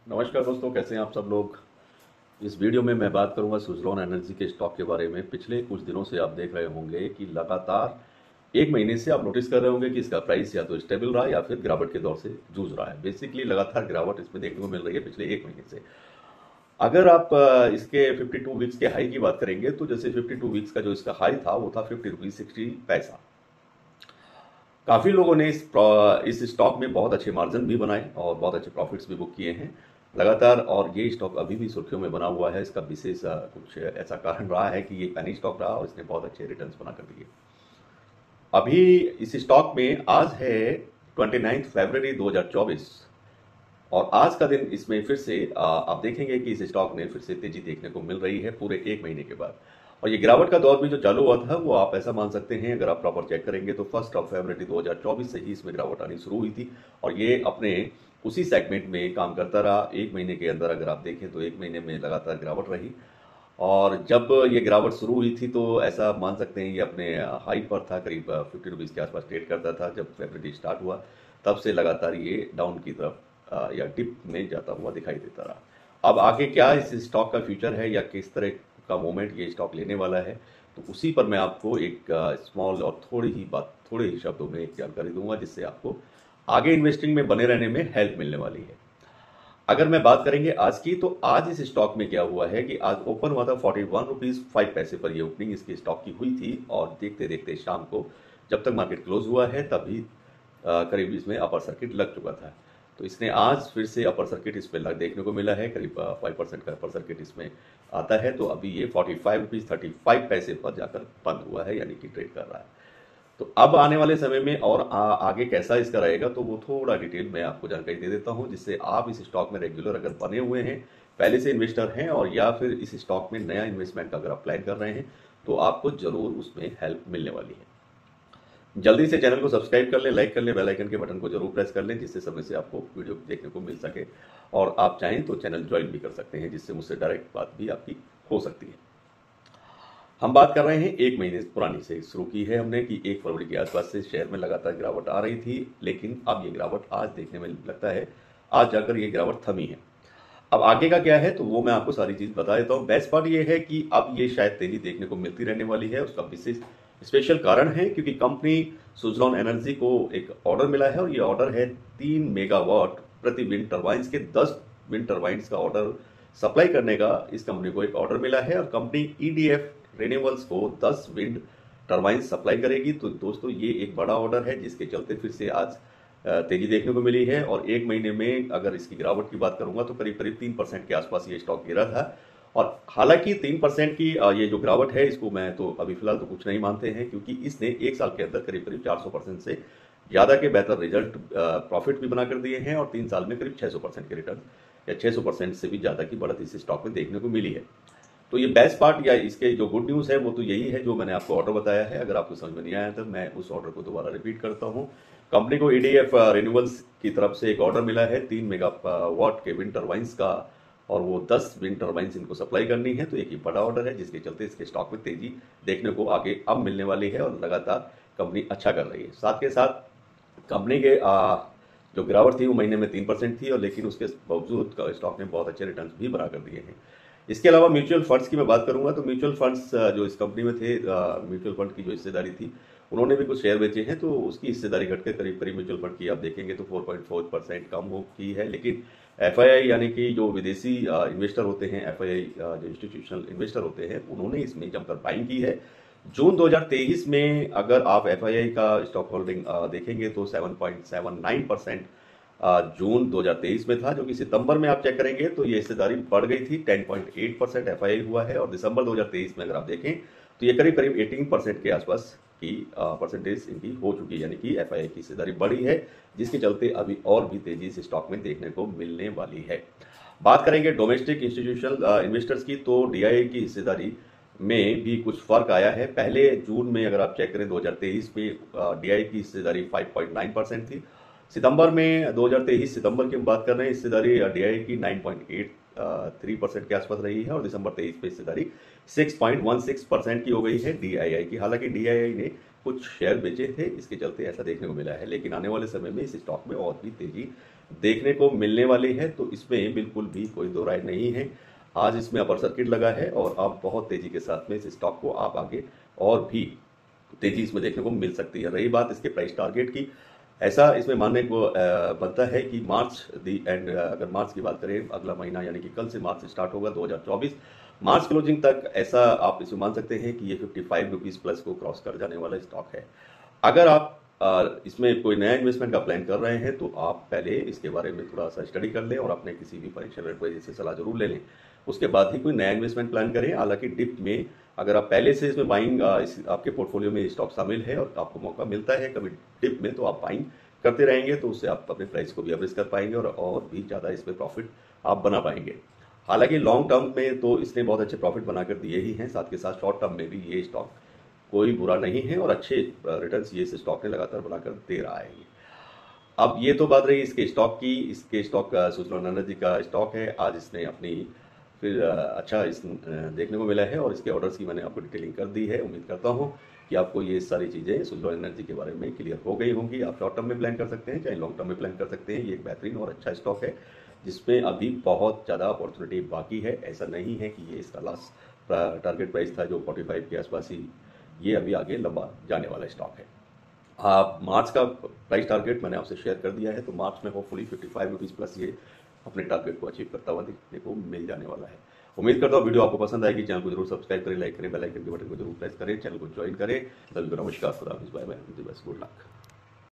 नमस्कार दोस्तों, कैसे हैं आप सब लोग। इस वीडियो में मैं बात करूंगा सुज़लॉन एनर्जी के स्टॉक के बारे में। पिछले कुछ दिनों से आप देख रहे होंगे कि लगातार एक महीने से आप नोटिस कर रहे होंगे कि इसका प्राइस या तो स्टेबल रहा या फिर गिरावट के दौर से जूझ रहा है। बेसिकली लगातार गिरावट इसमें देखने को मिल रही है पिछले एक महीने से। अगर आप इसके 52 वीक्स के हाई की बात करेंगे तो जैसे 52 वीक्स का जो इसका हाई था वो था 50 रुपीज 60 पैसा। काफ़ी लोगों ने इस स्टॉक में बहुत अच्छे मार्जिन भी बनाए और बहुत अच्छे प्रॉफिट्स भी बुक किए हैं लगातार। और ये स्टॉक अभी भी सुर्खियों में बना हुआ है। इसका विशेष कुछ ऐसा कारण रहा है कि ये पैनी स्टॉक रहा और इसने बहुत अच्छे रिटर्न्स बना कर दिए। अभी इस स्टॉक में आज है 29 फरवरी 2024 और आज का दिन इसमें फिर से आप देखेंगे कि इस स्टॉक में फिर से तेजी देखने को मिल रही है पूरे एक महीने के बाद। और ये गिरावट का दौर भी जो चालू हुआ था वो आप ऐसा मान सकते हैं, अगर आप प्रॉपर चेक करेंगे तो 1 फरवरी 2024 से ही इसमें गिरावट आनी शुरू हुई थी और ये अपने उसी सेगमेंट में काम करता रहा। एक महीने के अंदर अगर आप देखें तो एक महीने में लगातार गिरावट रही और जब ये गिरावट शुरू हुई थी तो ऐसा मान सकते हैं ये अपने हाई पर था, करीब 50 रुपीज़ के आसपास ट्रेड करता था। जब फरवरी स्टार्ट हुआ तब से लगातार ये डाउन की तरफ या डिप में जाता हुआ दिखाई देता रहा। अब आगे क्या इस स्टॉक का फ्यूचर है या किस तरह का मोमेंट ये स्टॉक लेने वाला है, तो उसी पर मैं आपको एक स्मॉल और थोड़े ही शब्दों में एक जानकारी दूंगा जिससे आपको आगे इन्वेस्टिंग में बने रहने में हेल्प मिलने वाली है। अगर मैं बात करेंगे आज की, तो आज इस स्टॉक में क्या हुआ है कि आज ओपन हुआ था 41 रुपीज़ 5 पैसे पर। ये ओपनिंग इसकी स्टॉक की हुई थी और देखते देखते शाम को जब तक मार्केट क्लोज हुआ है तभी करीब इसमें अपर सर्किट लग चुका था। तो इसने आज फिर से अपर सर्किट इसमें देखने को मिला है, करीब 5% का अपर सर्किट इसमें आता है। तो अभी ये 45 रुपीज़ 35 पैसे पर जाकर बंद हुआ है, यानी कि ट्रेड कर रहा है। तो अब आने वाले समय में और आगे कैसा इसका रहेगा तो वो थोड़ा डिटेल में आपको जानकारी दे देता हूं, जिससे आप इस स्टॉक में रेगुलर अगर बने हुए हैं, पहले से इन्वेस्टर हैं और या फिर इस स्टॉक में नया इन्वेस्टमेंट का अगर आप प्लान कर रहे हैं तो आपको जरूर उसमें हेल्प मिलने वाली है। जल्दी से चैनल को सब्सक्राइब कर लें, लाइक कर लें, बेल आइकन के बटन को जरूर प्रेस कर लें जिससे समय से आपको वीडियो देखने को मिल सके। और आप चाहें तो चैनल ज्वाइन भी कर सकते हैं जिससे मुझसे डायरेक्ट बात भी आपकी हो सकती है। हम बात कर रहे हैं एक महीने पुरानी से शुरू की है हमने कि 1 फरवरी के आसपास से शेयर में लगातार गिरावट आ रही थी, लेकिन अब ये गिरावट आज देखने में लगता है आज जाकर ये गिरावट थमी है। अब आगे का क्या है तो वो मैं आपको सारी चीज बता देता हूँ। बेस्ट पार्ट ये है कि अब ये शायद तेजी देखने को मिलती रहने वाली है। उसका विशेष स्पेशल कारण है क्योंकि कंपनी सुज़लॉन एनर्जी को एक ऑर्डर मिला है और ये ऑर्डर है 3 मेगावाट प्रति विंड टर्बाइंस के 10 विंड टर्बाइंस का ऑर्डर सप्लाई करने का इस कंपनी को एक ऑर्डर मिला है और कंपनी ईडीएफ रिन्यूएबल्स को 10 विंड टर्बाइन सप्लाई करेगी। तो दोस्तों ये एक बड़ा ऑर्डर है जिसके चलते फिर से आज तेजी देखने को मिली है। और एक महीने में अगर इसकी गिरावट की बात करूंगा तो करीब करीब 3% के आसपास ये स्टॉक गिरा था। और हालांकि 3% की ये जो गिरावट है इसको मैं तो अभी फिलहाल तो कुछ नहीं मानते हैं, क्योंकि इसने एक साल के अंदर करीब करीब 400% से ज़्यादा के बेहतर रिजल्ट प्रॉफिट भी बना कर दिए हैं और 3 साल में करीब 600% के रिटर्न या 600% से भी ज़्यादा की बढ़त इस स्टॉक में देखने को मिली है। तो ये बेस्ट पार्ट या इसके जो गुड न्यूज़ है वो तो यही है जो मैंने आपको ऑर्डर बताया है। अगर आपको समझ में नहीं आया तो मैं उस ऑर्डर को दोबारा रिपीट करता हूँ। कंपनी को ईडीएफ रिन्यूएबल्स की तरफ से एक ऑर्डर मिला है 3 मेगावाट के विंड टर्बाइंस का और वो 10 विंड टर्बाइंस इनको सप्लाई करनी है। तो एक ही बड़ा ऑर्डर है जिसके चलते इसके स्टॉक में तेजी देखने को आगे अब मिलने वाली है और लगातार कंपनी अच्छा कर रही है। साथ के साथ कंपनी के जो गिरावट थी वो महीने में 3% थी और लेकिन उसके बावजूद स्टॉक ने बहुत अच्छे रिटर्न्स भी बना कर दिए हैं। इसके अलावा म्यूचुअल फंड्स की मैं बात करूंगा तो म्यूचुअल फंड्स जो इस कंपनी में थे, म्यूचुअल फंड की जो हिस्सेदारी थी उन्होंने भी कुछ शेयर बेचे हैं। तो उसकी हिस्सेदारी घटकर करीब करीब म्यूचुअल फंड की आप देखेंगे तो 4.4% कम हो की है। लेकिन एफआईआई यानी कि जो विदेशी इन्वेस्टर होते हैं, एफआईआई जो इंस्टीट्यूशनल इन्वेस्टर होते हैं, उन्होंने इसमें जमकर बाइंग की है। जून 2023 में अगर आप एफआईआई का स्टॉक होल्डिंग देखेंगे तो 7.79% जून 2023 में था, जो कि सितंबर में आप चेक करेंगे तो ये हिस्सेदारी बढ़ गई थी, 10.8% एफआईआई हुआ है। और दिसंबर 2023 में अगर आप देखें तो ये करीब करीब 18% के आसपास की परसेंटेज इनकी हो चुकी है, यानी कि एफआईआई की हिस्सेदारी बढ़ी है, जिसके चलते अभी और भी तेजी इस स्टॉक में देखने को मिलने वाली है। बात करेंगे डोमेस्टिक इंस्टीट्यूशनल इन्वेस्टर्स की तो डीआईआई की हिस्सेदारी में भी कुछ फर्क आया है। पहले जून में अगर आप चेक करें 2023 में डीआईआई की हिस्सेदारी 5.9% थी। सितंबर में 2023 सितंबर की हम बात कर रहे हैं, हिस्सेदारी डीआईआई की 9.83% के आसपास रही है और दिसंबर 23 में हिस्सेदारी 6.16% की हो गई है डीआईआई की। हालांकि डीआईआई ने कुछ शेयर बेचे थे, इसके चलते ऐसा देखने को मिला है, लेकिन आने वाले समय में इस स्टॉक में और भी तेजी देखने को मिलने वाली है, तो इसमें बिल्कुल भी कोई दो राय नहीं है। आज इसमें अपर सर्किट लगा है और अब बहुत तेजी के साथ में इस स्टॉक को आप आगे और भी तेजी इसमें देखने को मिल सकती है। रही बात इसके प्राइस टारगेट की, ऐसा इसमें मानने को बनता है कि मार्च दी एंड, अगर मार्च की बात करें, अगला महीना यानी कि कल से मार्च स्टार्ट होगा 2024, मार्च क्लोजिंग तक ऐसा आप इसमें मान सकते हैं कि ये 55 रुपीज प्लस को क्रॉस कर जाने वाला स्टॉक है। अगर आप इसमें कोई नया इन्वेस्टमेंट का प्लान कर रहे हैं तो आप पहले इसके बारे में थोड़ा सा स्टडी कर लें और अपने किसी भी फाइनेंशियल एडवाइजर से सलाह जरूर ले लें, उसके बाद ही कोई नया इन्वेस्टमेंट प्लान करें। हालांकि डिप में अगर आप पहले से इसमें बाइंग, आपके पोर्टफोलियो में स्टॉक शामिल है और आपको मौका मिलता है कभी डिप में, तो आप बाइंग करते रहेंगे, तो उससे आप अपने प्राइस को भी एवरेज कर पाएंगे और भी ज़्यादा इसमें प्रॉफिट आप बना पाएंगे। हालांकि लॉन्ग टर्म में तो इसने बहुत अच्छे प्रॉफिट बनाकर दिए ही हैं, साथ के साथ शॉर्ट टर्म में भी ये स्टॉक कोई बुरा नहीं है और अच्छे रिटर्न्स ये स्टॉक ने लगातार बनाकर दे रहा है। अब ये तो बात रही इसके स्टॉक की। इसके स्टॉक सुज़लॉन एनर्जी का स्टॉक है, आज इसने अपनी फिर अच्छा देखने को मिला है और इसके ऑर्डर्स की मैंने आपको डिटेलिंग कर दी है। उम्मीद करता हूँ कि आपको ये सारी चीज़ें सुज़लॉन एनर्जी के बारे में क्लियर हो गई होंगी। आप शॉर्ट टर्म में प्लान कर सकते हैं चाहे लॉन्ग टर्म में प्लान कर सकते हैं। ये एक बेहतरीन और अच्छा स्टॉक है जिसमें अभी बहुत ज़्यादा अपॉर्चुनिटी बाकी है। ऐसा नहीं है कि ये इसका लास्ट टारगेट प्राइस था जो 45 के आसपास ही, ये अभी आगे लंबा जाने वाला स्टॉक है। आप मार्च का प्राइस टारगेट मैंने आपसे शेयर कर दिया है, तो मार्च में होपफुली 55 रुपीज़ प्लस ये अपने टारगेट को अचीव करता हुआ देखने को मिल जाने वाला है। उम्मीद करता हूँ वीडियो आपको पसंद आएगी। चैनल को जरूर सब्सक्राइब करें, लाइक करें, बेल आइकन के बटन को जरूर प्रेस करें, चैनल को ज्वाइन करें। सभी को नमस्कार, खुदा हाफिज़, बाय बाय, गुड लक।